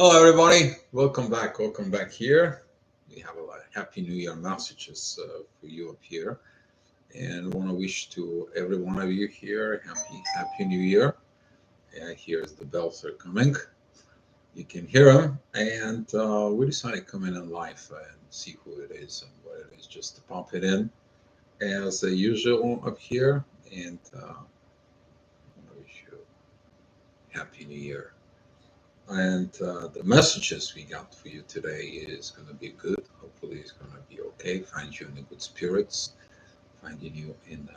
Hello, everybody. Welcome back. Welcome back here. We have a lot of Happy New Year messages for you up here, and want to wish to every one of you here Happy New Year. Here's the bells are coming. You can hear them, and we decided to come in live and see who it is and what it is, just to pop it in as usual up here, and want to wish you Happy New Year. And the messages we got for you today is going to be good. Hopefully, it's going to be okay. Find you in the good spirits, finding you in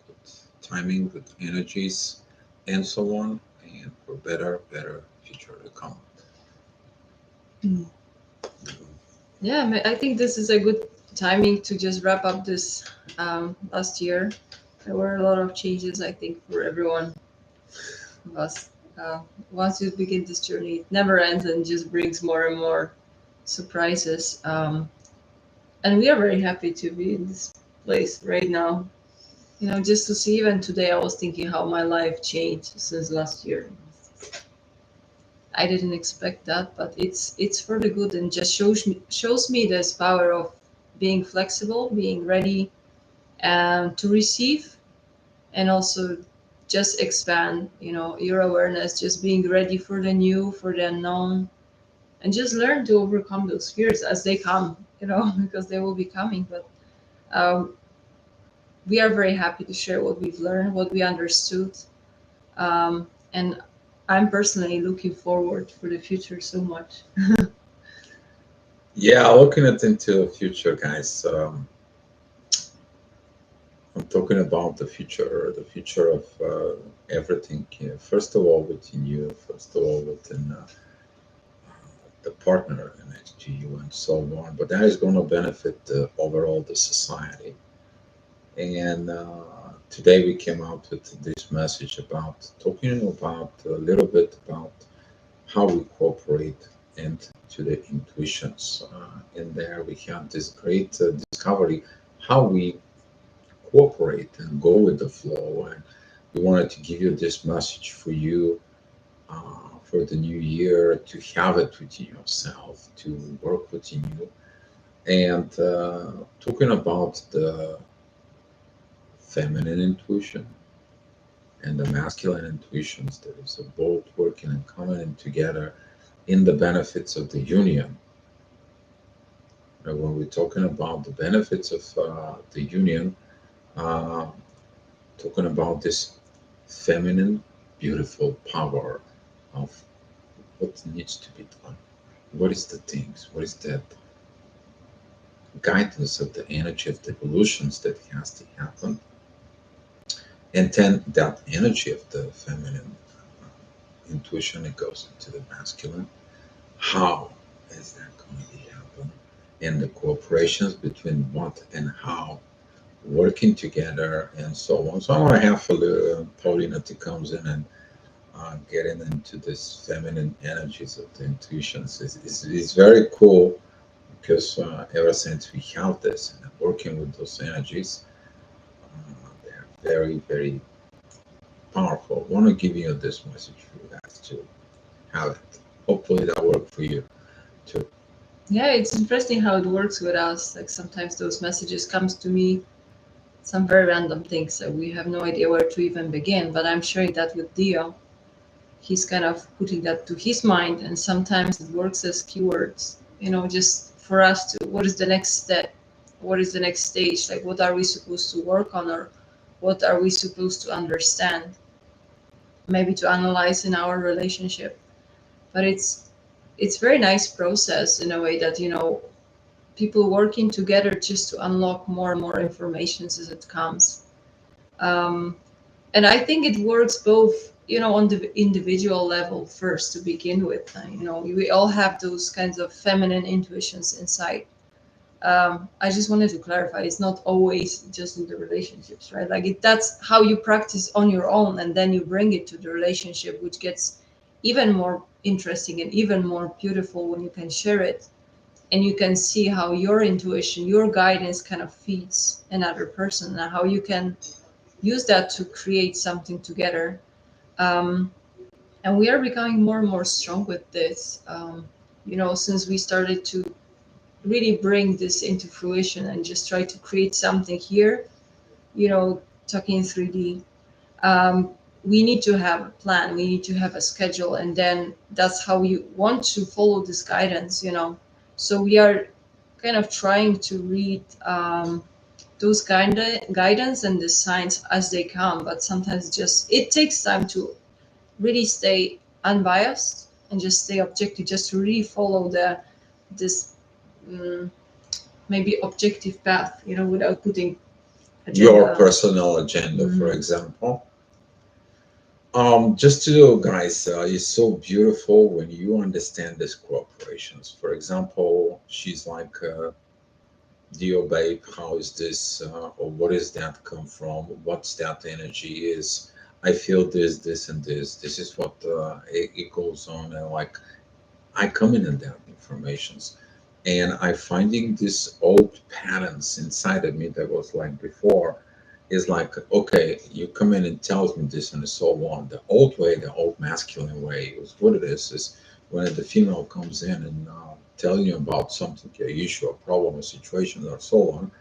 good timing, good energies, and so on, and for better future to come. Mm. Yeah, I think this is a good timing to just wrap up this last year. There were a lot of changes, I think, for everyone of us. Uh, Once you begin this journey, it never ends and just brings more and more surprises. And we are very happy to be in this place right now. Just to see, even today, I was thinking how my life changed since last year. I didn't expect that, but it's for the good and just shows me this power of being flexible, being ready to receive, and also just expand. Your awareness, just being ready for the new, for the unknown, and just learn to overcome those fears as they come. Because they will be coming. But um, we are very happy to share what we've learned, what we understood, and I'm personally looking forward for the future so much. Yeah, looking at into the future, guys. I'm talking about the future of everything. First of all, within you. First of all, within the partner next to you, and so on. But that is going to benefit overall the society. And today we came out with this message about talking about a little bit about how we cooperate and to the intuitions. In there, we have this great discovery how we cooperate and go with the flow. And we wanted to give you this message for you for the new year to have it within yourself, to work within you. And talking about the feminine intuition and the masculine intuitions, that is both working and coming in together in the benefits of the union. And when we're talking about the benefits of the union, uh, talking about this feminine, beautiful power of what needs to be done. What is the things? What is that guidance of the energy of the evolutions that has to happen? And then that energy of the feminine intuition, it goes into the masculine. How is that going to happen? And the cooperations between what and how, working together, and so on. So I want to have a little Paulina to comes in and getting into this feminine energies of the intuitions. It's very cool because ever since we have this and working with those energies, they're very powerful. I want to give you this message for you guys to have it. Hopefully that worked for you too. Yeah, it's interesting how it works with us. Like sometimes those messages comes to me, some very random things that we have no idea where to even begin. But I'm sharing that with Dio. He's kind of putting that to his mind, and sometimes it works as keywords. Just for us to, what is the next step? What is the next stage? Like, what are we supposed to work on, or what are we supposed to understand? Maybe to analyze in our relationship. But it's very nice process in a way that people working together just to unlock more and more information as it comes. um, and I think it works both on the individual level first to begin with. We all have those kinds of feminine intuitions inside. I just wanted to clarify, it's not always just in the relationships, right? Like that's how you practice on your own, and then you bring it to the relationship, which gets even more interesting and even more beautiful when you can share it and you can see how your intuition, your guidance kind of feeds another person, and how you can use that to create something together. um, And we are becoming more and more strong with this. Since we started to really bring this into fruition and just try to create something here, talking 3D. um, we need to have a plan, we need to have a schedule, and then that's how we want to follow this guidance. So we are kind of trying to read those guidance and the signs as they come, but sometimes just it takes time to really stay unbiased and just stay objective, just to really follow this um, maybe objective path, without putting Your agenda. personal agenda, for Mhm. example. Just to know, guys, it's so beautiful when you understand these cooperations. For example, she's like, dear babe, how is this, or what is that come from? What's that energy is? I feel this, and this. This is what it goes on, and like I come in and that informations, and I finding these old patterns inside of me that was like before is like, okay, you come in and tells me this and so on. The old way, the old masculine way, is what it is when the female comes in and telling you about something, a issue, a problem, a situation, or so on.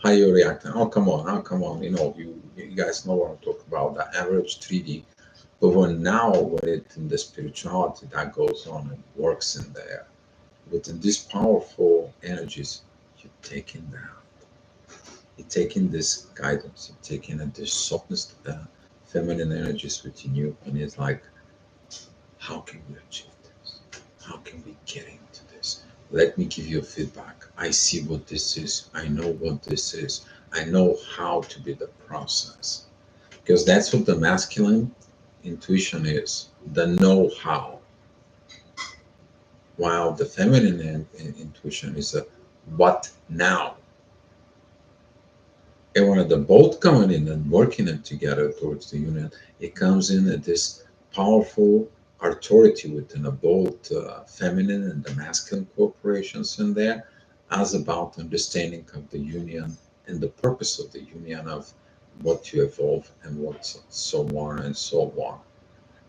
How you reacting? Oh, come on, oh, come on. You guys know what I'm talking about. The average 3D, but when now, when it in the spirituality that goes on and works in there, within these powerful energies, you're taking that, you're taking this guidance, you're taking this softness, the feminine energies within you, and it's like, how can we achieve this? How can we get into this? Let me give you feedback. I see what this is. I know what this is. I know how to be the process. Because that's what the masculine intuition is, the know how, while the feminine intuition is a what now. And when they're both coming in and working it together towards the union, it comes in at this powerful authority within the both feminine and the masculine corporations in there, as about understanding of the union and the purpose of the union of what you evolve and what so on and so on.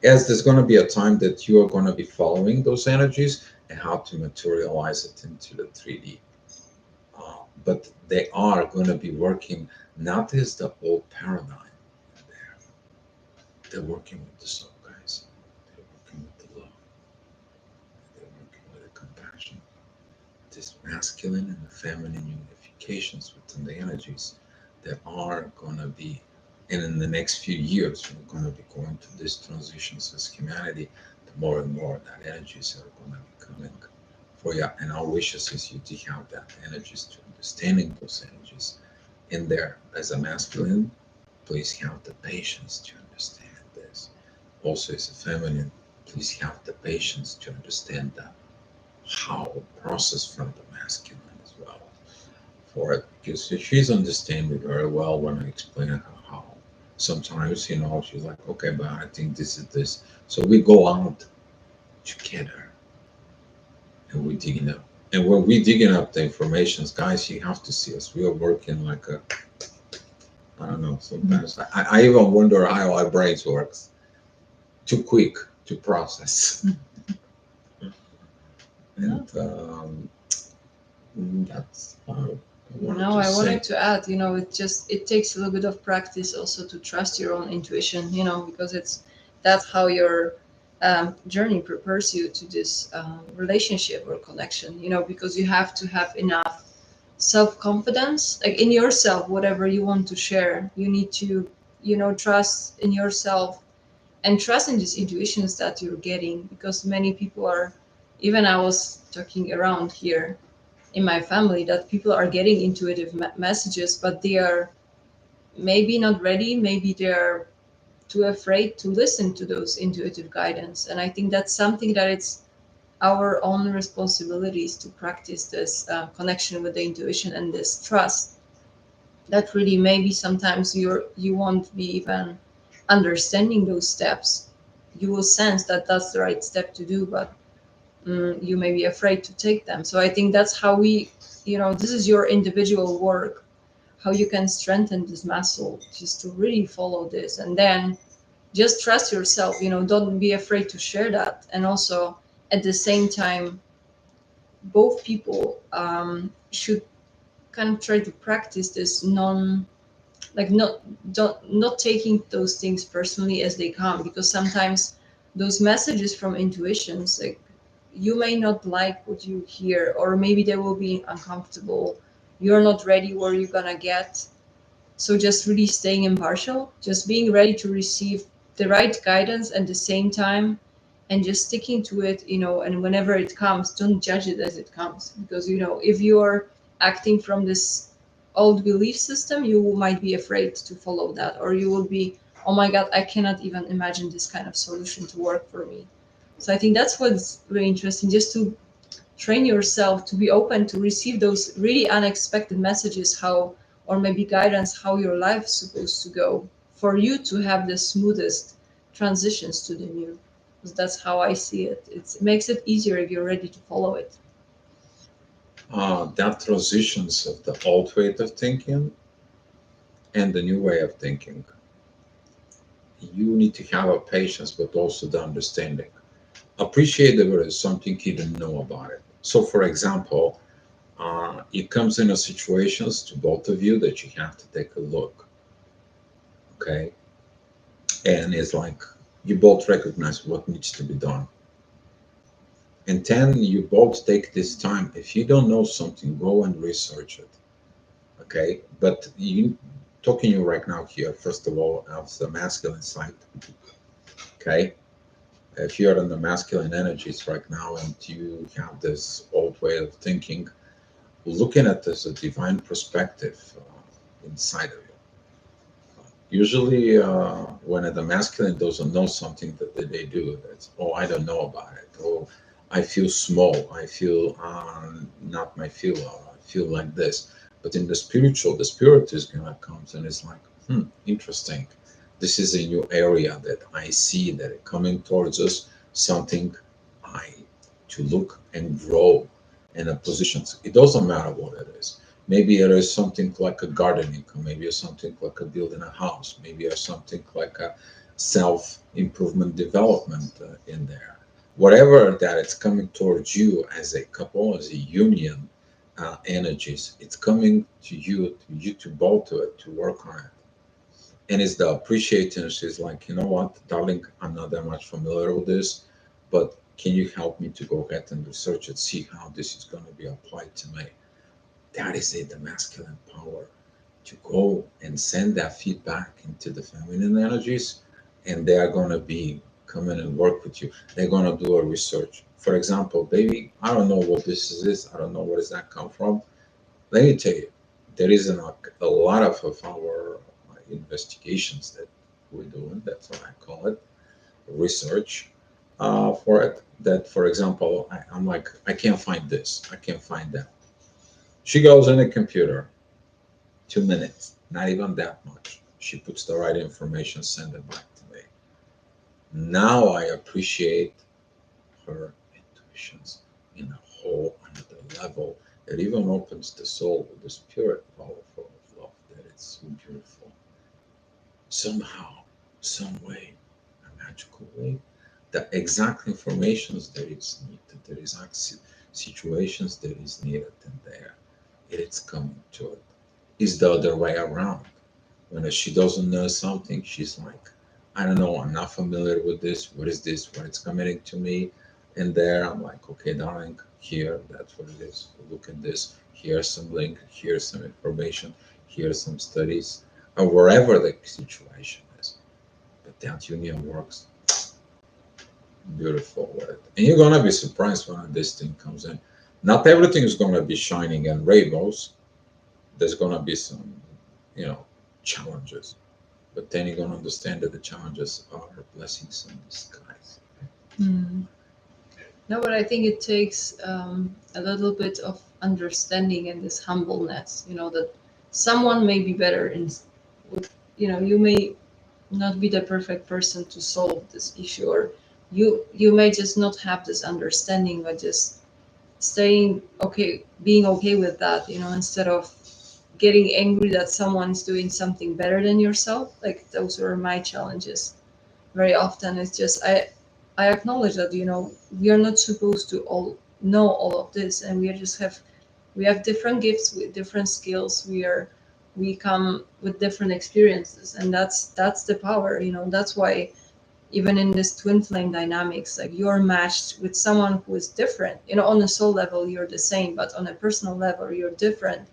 As there's going to be a time that you are going to be following those energies and how to materialize it into the 3D. But they are going to be working not as the old paradigm there. They're working with the soul, guys. They're working with the love. They're working with the compassion. This masculine and the feminine unifications within the energies that are going to be, and in the next few years, we're going to be going through these transitions as humanity. The more and more that energies are going to be coming for you. And our wishes is you to have that energies, to understanding those energies in there as a masculine. Please have the patience to understand this. Also, as a feminine, please have the patience to understand that how process from the masculine as well for it, because she's understanding very well when I explain her how. Sometimes, she's like, okay, but I think this is this. So we go out together and we're digging up. And when we're digging up the informations, guys, you have to see us. We are working like a, I don't know, sometimes I even wonder how our brains works. Too quick to process. No, And that's I wanted no, to I say. wanted to add, it takes a little bit of practice also to trust your own intuition, because that's how your journey prepares you to this relationship or connection, because you have to have enough self-confidence, like in yourself. Whatever you want to share, you need to, trust in yourself and trust in these intuitions that you're getting, because many people are, even I was talking around here in my family, that people are getting intuitive messages, but they are maybe not ready, maybe they're too afraid to listen to those intuitive guidance. And I think that's something that it's our own responsibilities to practice this connection with the intuition and this trust, that really maybe sometimes you won't be even understanding those steps. You will sense that that's the right step to do, but you may be afraid to take them. So I think that's how this is your individual work, how you can strengthen this muscle, just to really follow this. And then just trust yourself, don't be afraid to share that. And also at the same time, both people should kind of try to practice this non like not taking those things personally as they come, because sometimes those messages from intuitions, like, you may not like what you hear, or maybe they will be uncomfortable, you're not ready where you're gonna get. So just really staying impartial, just being ready to receive the right guidance at the same time, and just sticking to it, and whenever it comes, don't judge it as it comes. Because, if you're acting from this old belief system, you might be afraid to follow that, or you will be, oh my God, I cannot even imagine this kind of solution to work for me. So I think that's what's really interesting, just to train yourself to be open to receive those really unexpected messages, how, or maybe guidance, how your life's supposed to go, for you to have the smoothest transitions to the new. Because that's how I see it. It makes it easier if you're ready to follow it. That transitions of the old way of thinking and the new way of thinking, you need to have a patience, but also the understanding. Appreciate that there is something you didn't know about it. So, for example, it comes in a situations to both of you that you have to take a look, okay? And it's like you both recognize what needs to be done. And then you both take this time. If you don't know something, go and research it, okay? But you talking you right now here, first of all, of the masculine side, okay? If you're in the masculine energies right now and you have this old way of thinking, looking at this a divine perspective inside of you. Usually, when the masculine doesn't know something that they do, it's, oh, I don't know about it. Oh, I feel small. I feel not my feel. I feel like this. But in the spiritual, the spirit is gonna come and it's like, interesting. This is a new area that I see that it coming towards us. Something I to look and grow in a position. It doesn't matter what it is. Maybe it is something like a gardening, or maybe it's something like a building a house, maybe it's something like a self improvement development in there. Whatever that it's coming towards you as a couple, as a union energies, it's coming to both to it, to work on it. And it's the appreciation. She's like, you know what, darling, I'm not that much familiar with this, but can you help me to go ahead and research it, see how this is going to be applied to me? That is it, the masculine power to go and send that feedback into the feminine energies, and they are going to be coming and work with you. They're going to do a research. For example, baby, I don't know what this is. I don't know where does that come from. Let me tell you, there is a lot of our investigations that we're doing. That's what I call it, research for it. That, for example, I'm like, I can't find this. I can't find that. She goes in the computer, 2 minutes, not even that much. She puts the right information, send it back to me. Now I appreciate her intuitions in a whole another level that even opens the soul with the spirit powerful of love. That it's so beautiful. Somehow, some way, a magical way, the exact informations that is needed, the exact situations that is needed in there, it's coming to it. Is the other way around. When she doesn't know something, she's like, I don't know, I'm not familiar with this. What is this? What it's coming to me? And there I'm like, okay, darling, here, that's what it is. Look at this. Here's some link. Here's some information. Here's some studies, or wherever the situation is. But that union works beautiful with it. And you're gonna be surprised when this thing comes in. Not everything is gonna be shining and rainbows. There's gonna be some, you know, challenges. But then you're gonna understand that the challenges are blessings in disguise. Mm. No, but I think it takes a little bit of understanding and this humbleness, that someone may be better with, you may not be the perfect person to solve this issue, or you may just not have this understanding, but just staying okay, being okay with that, instead of getting angry that someone's doing something better than yourself. Like, those are my challenges. very often. It's just I acknowledge that, you know, we are not supposed to all know all of this, and we have different gifts with different skills. We come with different experiences, and that's the power, you know. That's why even in this twin flame dynamics, like you're matched with someone who is different. You know, on a soul level you're the same, but on a personal level you're different.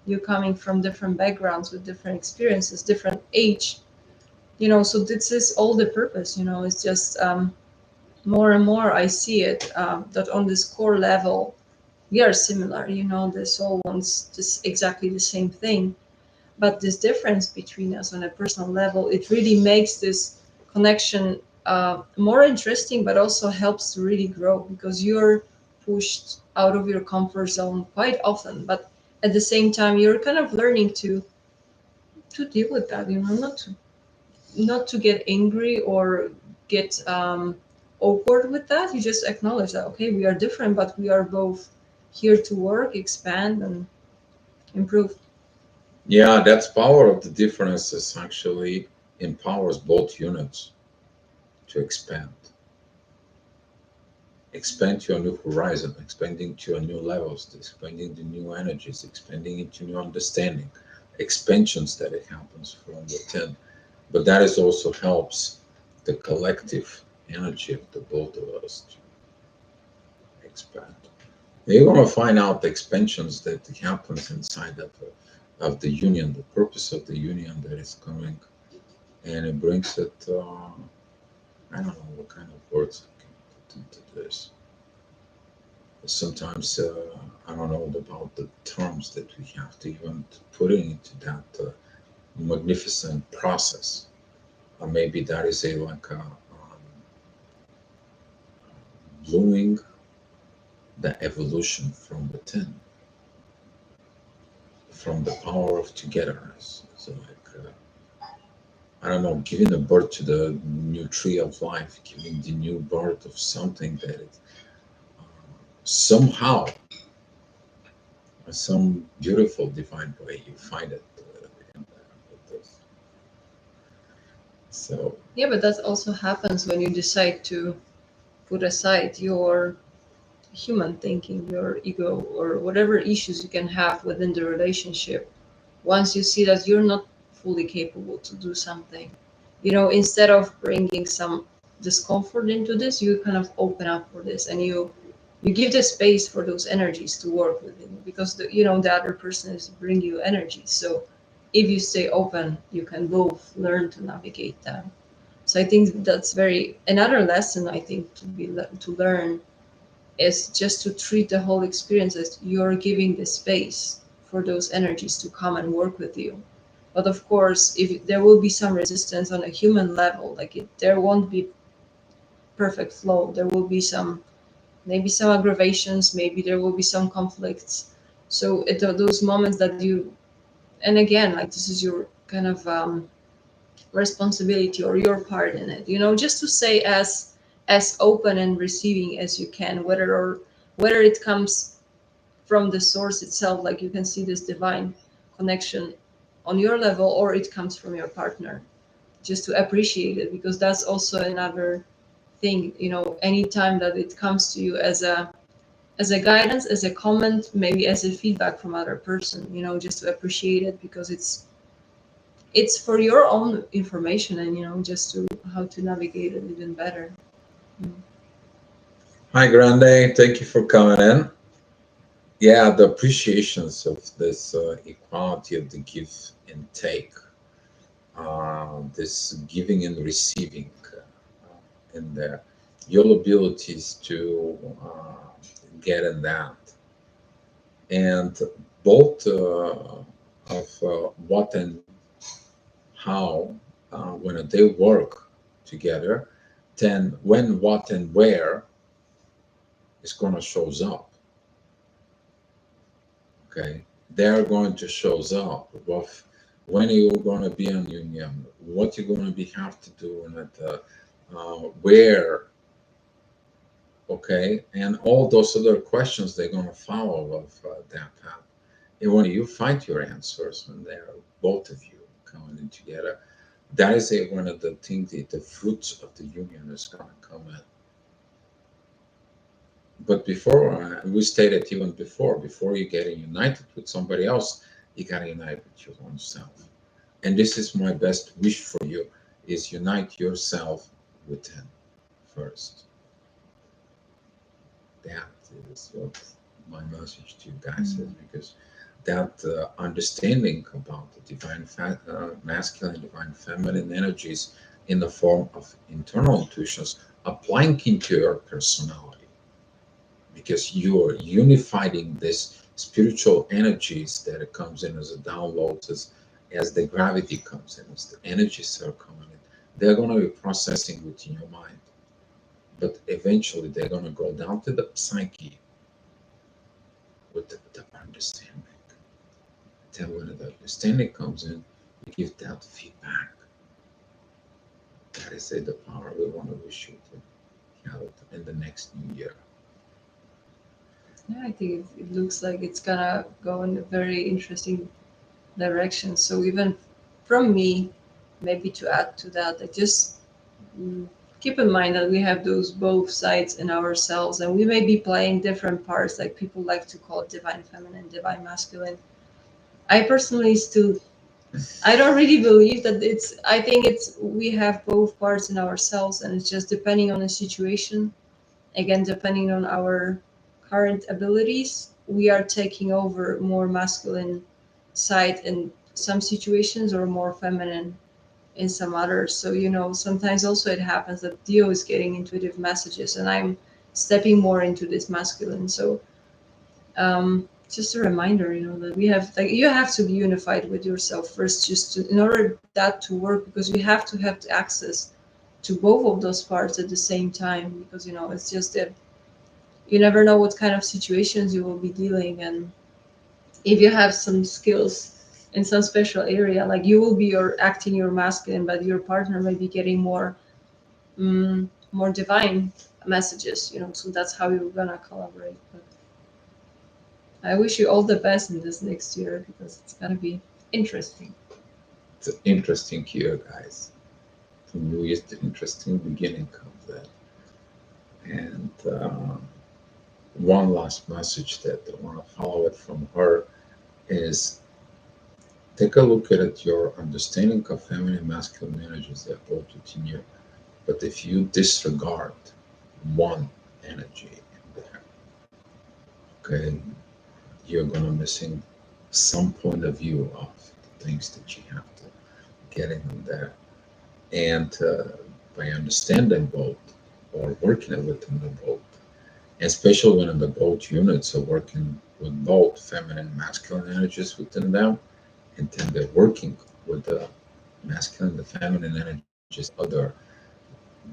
You're coming from different backgrounds with different experiences, different age, you know. So this is all the purpose, you know. It's just more and more I see it, that on this core level we are similar, you know. The soul wants just exactly the same thing, but this difference between us on a personal level, it really makes this connection more interesting, but also helps to really grow, because you're pushed out of your comfort zone quite often, but at the same time you're kind of learning to deal with that, you know. Not to get angry or get awkward with that. You just acknowledge that, okay, we are different, but we are both here to work, expand, and improve. Yeah, that's power of the differences actually empowers both units to expand to a new horizon, expanding to a new levels, expanding to new energies, expanding into new understanding, expansions that it happens from within. But that is also helps the collective energy of the both of us to expand. You're going to find out the expansions that happens inside of the union, the purpose of the union that is coming, and it brings it. I don't know what kind of words I can put into this. Sometimes I don't know about the terms that we have to even put into that magnificent process. Or maybe that is a like a blooming the evolution from within, from the power of togetherness. So like I don't know, giving a birth to the new tree of life, giving the new birth of something that is somehow, some beautiful divine way you find it with this. So Yeah, but that also happens when you decide to put aside your human thinking, your ego, or whatever issues you can have within the relationship. Once you see that you're not fully capable to do something, you know, instead of bringing some discomfort into this, you kind of open up for this, and you give the space for those energies to work within you, because you know, the other person is bringing you energy. So if you stay open, you can both learn to navigate them. So I think that's very another lesson, I think, to learn is just to treat the whole experience as you're giving the space for those energies to come and work with you. But of course, if there will be some resistance on a human level, like there won't be perfect flow. There will be some, maybe some aggravations, maybe there will be some conflicts. So at those moments that you, and again, like this is your kind of responsibility or your part in it, you know, just to say as open and receiving as you can, whether it comes from the source itself, like you can see this divine connection on your level, or it comes from your partner, just to appreciate it, because that's also another thing, you know. Anytime that it comes to you as a guidance, as a comment, maybe as a feedback from other person, you know, just to appreciate it, because it's for your own information, and you know, just to how to navigate it even better. Mm. hi Grande, thank you for coming in. Yeah, the appreciations of this equality of the give and take, this giving and receiving, and your abilities to get in that, and both of what and how when they work together, then when, what, and where is going to shows up. Okay, they're going to shows up. When you're going to be in union, what you're going to be have to do, and where, okay, and all those other questions they're going to follow of that path. And when you find your answers, when they're both of you coming in together, That is one of the things, the fruits of the union is going to come in. But before, we stated even before you get united with somebody else, you got to unite with your own self. And this is my best wish for you: is unite yourself within first. That is what my message to you guys is, because that understanding about the masculine, divine feminine energies in the form of internal intuitions applying into your personality, because you are unifying this spiritual energies that it comes in as a download, as the gravity comes in, as the energies are coming in, they're going to be processing within your mind, but eventually they're going to go down to the psyche with the understanding. Then when the understanding comes in, you give that feedback. That is it, the power we want to wish you to have in the next new year. Yeah, I think it looks like it's gonna go in a very interesting direction. So even from me, maybe to add to that, I just mm, keep in mind that we have those both sides in ourselves, and we may be playing different parts, like people like to call it divine feminine, divine masculine. I personally still, I don't really believe that it's. I think it's we have both parts in ourselves, and it's just depending on the situation. Again, depending on our current abilities, we are taking over more masculine side in some situations or more feminine in some others. So, sometimes also it happens that Dio is getting intuitive messages and I'm stepping more into this masculine. So, just a reminder, that we have, like, you have to be unified with yourself first, just in order that to work, because you have to have access to both of those parts at the same time, because, it's just that you never know what kind of situations you will be dealing. And if you have some skills in some special area, like you will be acting your masculine, but your partner may be getting more divine messages, so that's how you're gonna collaborate. But I wish you all the best in this next year, because it's gonna be interesting. It's an interesting year, guys. The new year's the interesting beginning of that. And one last message that I want to follow it from her is, take a look at it, your understanding of feminine and masculine energies that both within you. But if you disregard one energy in there, okay, you're gonna missing some point of view of the things that you have to get in there. And by understanding both or working within the both, especially when the both units are working with both feminine and masculine energies within them, and then they're working with the masculine, the feminine energies, other,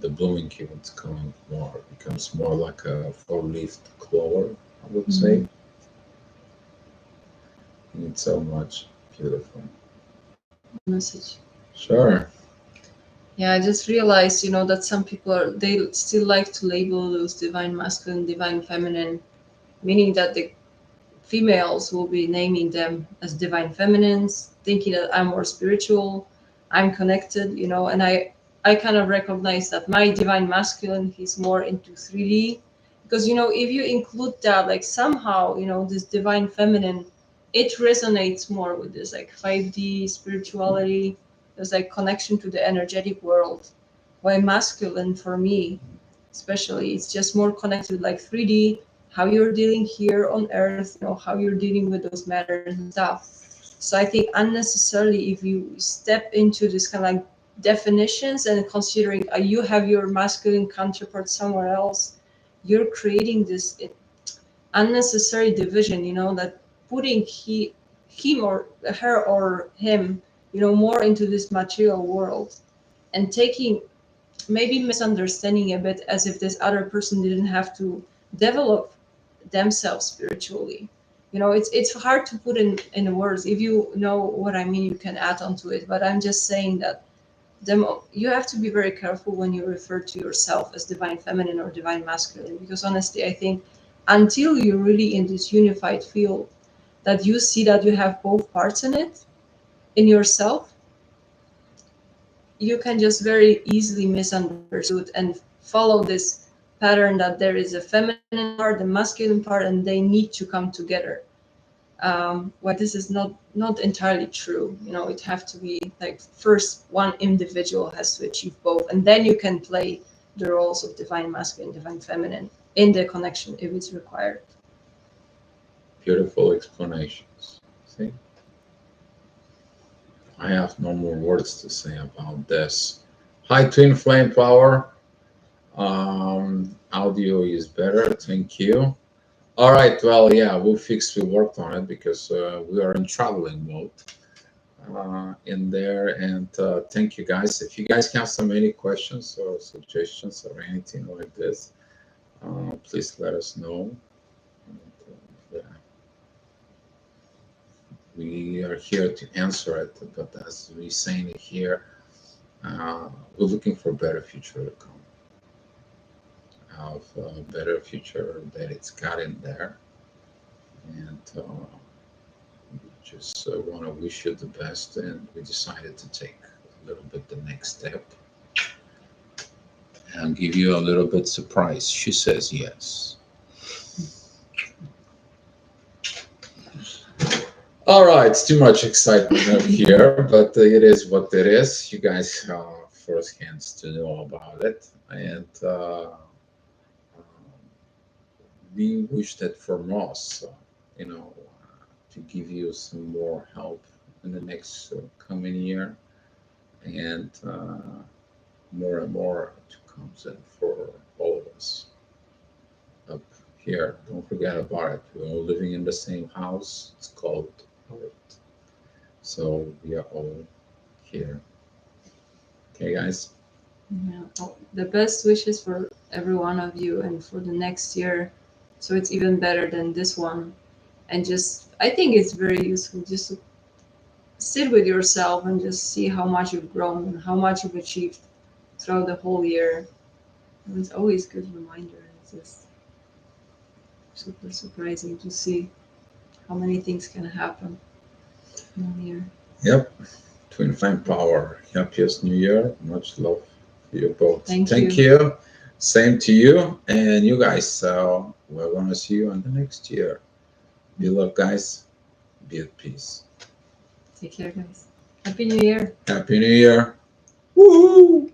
the blooming keeps coming more, becomes more like a four-leafed clover, I would say. And it's so much beautiful. Message. Sure. Yeah, I just realized, that some people they still like to label those divine masculine, divine feminine, meaning that the females will be naming them as divine feminines, thinking that I'm more spiritual, I'm connected, and I kind of recognize that my divine masculine, he's more into 3D, because if you include that, like, somehow, this divine feminine, it resonates more with this, like, 5D spirituality. There's like connection to the energetic world. While masculine, for me especially, it's just more connected, like 3D, how you're dealing here on earth, how you're dealing with those matters and stuff. So I think unnecessarily, if you step into this kind of like definitions and considering you have your masculine counterpart somewhere else, you're creating this unnecessary division, that putting him or her or him, more into this material world, and taking, maybe misunderstanding a bit, as if this other person didn't have to develop themselves spiritually. It's hard to put in words. If you know what I mean, you can add on to it, but I'm just saying that you have to be very careful when you refer to yourself as divine feminine or divine masculine, because honestly, I think until you're really in this unified field, that you see that you have both parts in it, in yourself, you can just very easily misunderstood and follow this pattern that there is a feminine part, the masculine part, and they need to come together. Why this is not entirely true. You know, it have to be like first one individual has to achieve both, and then you can play the roles of divine masculine, divine feminine in the connection if it's required. Beautiful explanations. See, I have no more words to say about this. Hi, Twin Flame Power. Audio is better. Thank you. All right. Well, yeah, we worked on it because we are in traveling mode in there. And thank you guys. If you guys have some any questions or suggestions or anything like this, please let us know. And, yeah, we are here to answer it. But as we saying it here, we're looking for a better future to come. Have a better future that it's got in there, and just want to wish you the best. And we decided to take a little bit the next step and give you a little bit surprise. She says yes. All right, it's too much excitement up here, but it is what it is. You guys first hands to know about it, and we wish that from us, you know, to give you some more help in the next coming year, and more and more to come in for all of us up here. Don't forget about it. We're all living in the same house. It's called Earth. So we are all here. Okay, guys. Yeah. Oh, the best wishes for every one of you and for the next year, so it's even better than this one. And just, I think it's very useful just to sit with yourself and just see how much you've grown and how much you've achieved throughout the whole year. And it's always a good reminder. It's just super surprising to see how many things can happen in 1 year. Yep. Twin Flame Power. Happiest New Year. Much love for you both. Thank you. Same to you. And you guys, so we're going to see you on the next year. Be love, guys. Be at peace. Take care, guys. Happy New Year. Happy New Year. Woohoo!